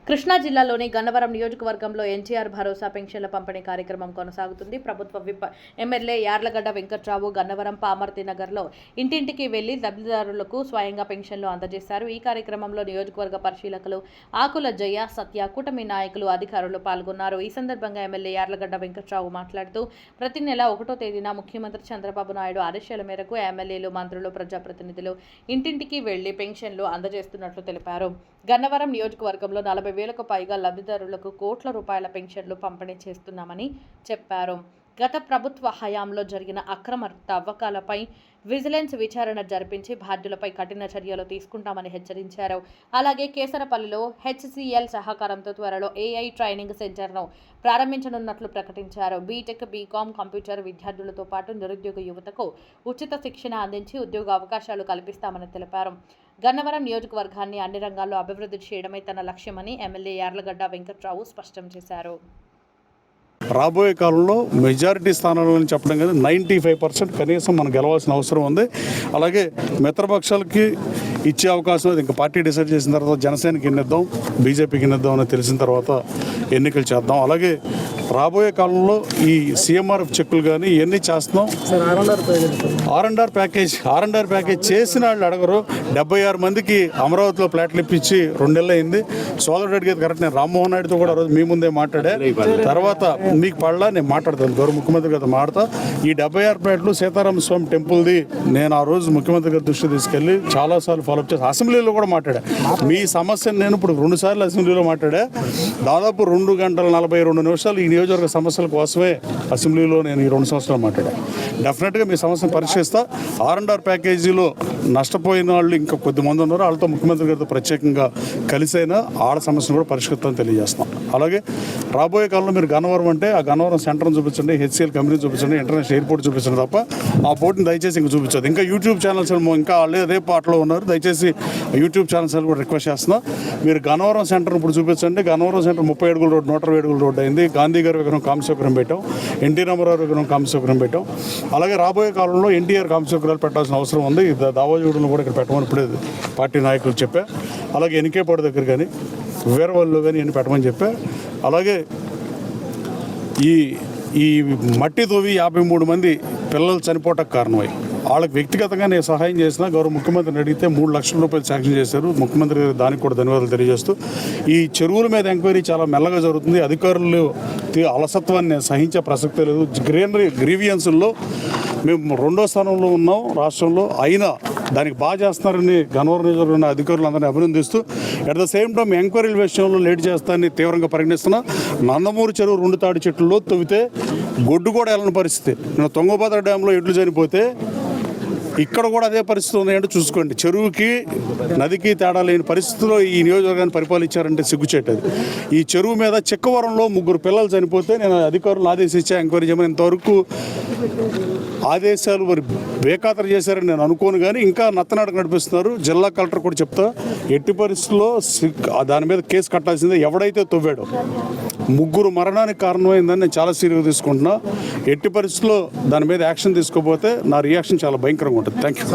కృష్ణా జిల్లాలోని గన్నవరం నియోజకవర్గంలో ఎన్టీఆర్ భరోసా పెన్షన్ల పంపిణీ కార్యక్రమం కొనసాగుతుంది. ప్రభుత్వ విప్ ఎమ్మెల్యే యార్లగడ్డ వెంకట్రావు గన్నవరం పామర్తి నగర్లో ఇంటింటికి వెళ్లి లబ్ధిదారులకు స్వయంగా పెన్షన్లు అందజేశారు. ఈ కార్యక్రమంలో నియోజకవర్గ పరిశీలకులు ఆకుల జయ, సత్య, కూటమి నాయకులు, అధికారులు పాల్గొన్నారు. ఈ సందర్భంగా ఎమ్మెల్యే యార్లగడ్డ వెంకట్రావు మాట్లాడుతూ ప్రతి నెల 1వ తేదీన ముఖ్యమంత్రి చంద్రబాబు నాయుడు ఆదేశాల మేరకు ఎమ్మెల్యేలు, మంత్రులు, ప్రజాప్రతినిధులు ఇంటింటికి వెళ్లి పెన్షన్లు అందజేస్తున్నట్లు తెలిపారు. గన్నవరం నియోజకవర్గంలో 40,000కు పైగా లబ్ధిదారులకు కోట్ల రూపాయల పెన్షన్లు పంపిణీ చేస్తున్నామని చెప్పారు. గత ప్రభుత్వ హయాంలో జరిగిన అక్రమ తవ్వకాలపై విజిలెన్స్ విచారణ జరిపించి బాధ్యులపై కఠిన చర్యలు తీసుకుంటామని హెచ్చరించారు. అలాగే కేసరపల్లిలో హెచ్సిఎల్ సహకారంతో త్వరలో ఏఐ ట్రైనింగ్ సెంటర్ను ప్రారంభించనున్నట్లు ప్రకటించారు. బీటెక్, బీకాం, కంప్యూటర్ విద్యార్థులతో పాటు నిరుద్యోగ యువతకు ఉచిత శిక్షణ అందించి ఉద్యోగ అవకాశాలు కల్పిస్తామని తెలిపారు. గన్నవరం నియోజకవర్గాన్ని అన్ని రంగాల్లో అభివృద్ధి చేయడమే తన లక్ష్యమని ఎమ్మెల్యే యార్లగడ్డ వెంకట్రావు స్పష్టం చేశారు. రాబోయే కాలంలో మెజారిటీ స్థానాలను చెప్పడం కానీ 95% కనీసం మనం గెలవాల్సిన అవసరం ఉంది. అలాగే మిత్రపక్షాలకి ఇచ్చే అవకాశం ఇంకా పార్టీ డిసైడ్ చేసిన తర్వాత జనసేనకి ఎన్నిద్దాం, బీజేపీకి ఎన్నిద్దాం అని తెలిసిన తర్వాత ఎన్నికలు చేద్దాం. అలాగే రాబోయే కాలంలో ఈ సీఎంఆర్ఎఫ్ చెక్కులు కానీ ఇవన్నీ చేస్తున్నాం. ఆర్&ఆర్ ప్యాకేజ్ చేసిన వాళ్ళు అడగరు. 76 మందికి అమరావతిలో ప్లాట్లు ఇప్పించి 2 నెలలు అయింది. సోదరుడు అడిగేది కరెక్ట్. నేను రామ్మోహన్ నాయుడుతో కూడా రోజు మీ ముందే మాట్లాడా. తర్వాత మీకు పడలా నేను మాట్లాడతాను, గౌరవ ముఖ్యమంత్రి గారితో మాట్లాడతా. ఈ 76 ప్లాట్లు సీతారామ స్వామి టెంపుల్ది నేను ఆ రోజు ముఖ్యమంత్రి గారి దృష్టి తీసుకెళ్ళి చాలాసార్లు ఫాలోఅప్ చేసి అసెంబ్లీలో కూడా మాట్లాడా. మీ సమస్యను నేను ఇప్పుడు 2 సార్లు అసెంబ్లీలో మాట్లాడా. దాదాపు 2 గంటల 42 నిమిషాలు ఈ నియోజకవర్గ సమస్యల కోసమే అసెంబ్లీలో నేను ఈ 2 సంవత్సరాలు మాట్లాడా. డెఫినెట్గా మీ సమస్యను పరిష్కరిస్తా. ఆర్&ఆర్ ప్యాకేజీలో నష్టపోయిన వాళ్ళు ఇంకా కొద్దిమంది ఉన్నారు. వాళ్ళతో ముఖ్యమంత్రి గారితో ప్రత్యేకంగా కలిసైనా ఆడ సమస్యను కూడా పరిష్కరిస్తామని తెలియజేస్తాం. అలాగే రాబోయే కాలంలో మీరు గన్నవరం అంటే ఆ గన్నవరం సెంటర్ని చూపించండి, హెచ్సిఎల్ కంపెనీ చూపించండి, ఇంటర్నేషనల్ ఎయిర్పోర్ట్ చూపించండి తప్ప ఆ పోర్ట్ని దయచేసి ఇంకా చూపించదు. ఇంకా యూట్యూబ్ ఛానల్స్ ఇంకా అదే పాటలో ఉన్నారు. దయచేసి యూట్యూబ్ ఛానల్స్ కూడా రిక్వెస్ట్ చేస్తున్నా. మీరు గన్నవరం సెంటర్ ఇప్పుడు చూపించండి. గన్నవరం సెంటర్ 30 అడుగుల రోడ్డు 120 అడుగుల రోడ్డు అయింది. గాంధీ గారి విగ్రహం కామశేఖరం పెట్టాం, ఎన్టీ రామారావు విగ్రహం కామశేఖరం పెట్టాం. అలాగే రాబోయే కాలంలో ఎన్టీఆర్ కామశేఖరాలు పెట్టాల్సిన అవసరం ఉంది. దావాజూడును కూడా ఇక్కడ పెట్టమని ఇప్పుడే పార్టీ నాయకులు చెప్పా. అలాగే ఎన్నికేపాడు దగ్గర కానీ వీరవల్లిలో కానీ ఇవన్నీ పెట్టమని చెప్పా. అలాగే ఈ మట్టి తవ్వి 53 మంది పిల్లలు చనిపోవటానికి కారణమై వాళ్ళకి వ్యక్తిగతంగా నేను సహాయం చేసిన గౌరవ ముఖ్యమంత్రిని అడిగితే 3 లక్షల రూపాయలు శాంక్షన్ చేశారు. ముఖ్యమంత్రి దానికి కూడా ధన్యవాదాలు తెలియజేస్తూ ఈ చెరువుల మీద ఎంక్వైరీ చాలా మెల్లగా జరుగుతుంది. అధికారులు అలసత్వాన్ని సహించే ప్రసక్తే లేదు. గ్రీవియన్స్లో మేము 2వ స్థానంలో ఉన్నాం రాష్ట్రంలో. అయినా దానికి బాగా చేస్తున్నారని గన్నవరం నియోజకవర్గ అధికారులందరినీ అభినందిస్తూ అట్ ద సేమ్ టైం ఎంక్వైరీల విషయంలో లేట్ చేస్తానని తీవ్రంగా పరిగణిస్తున్నా. నందమూరి చెరువు 2 తాడి చెట్లలో తవ్వితే గొడ్డు కూడా వెళ్ళని పరిస్థితి. నేను తుంగభద్ర డ్యాంలో ఎడ్లు చనిపోతే ఇక్కడ కూడా అదే పరిస్థితి ఉన్నాయంటే చూసుకోండి. చెరువుకి నదికి తేడా లేని పరిస్థితిలో ఈ నియోజకవర్గాన్ని పరిపాలించారంటే సిగ్గుచేటది. ఈ చెరువు మీద చిక్కవరంలో 3 పిల్లలు చనిపోతే నేను అధికారులను ఆదేశించా ఎంక్వైరీ చేయమని. ఇంతవరకు ఆదేశాలు మరి బేఖాతరు చేశారని నేను అనుకోను, కానీ ఇంకా నత్తనాటకు నడిపిస్తున్నారు. జిల్లా కలెక్టర్ కూడా చెప్తా, ఎట్టి పరిస్థితుల్లో దాని మీద కేసు కట్టాల్సిందే. ఎవడైతే తవ్వాడో 3 మరణానికి కారణమైందని నేను చాలా సీరియస్గా తీసుకుంటున్నా. ఎట్టి పరిస్థితుల్లో దాని మీద యాక్షన్ తీసుకోకపోతే నా రియాక్షన్ చాలా భయంకరంగా ఉంటుంది. Thank you.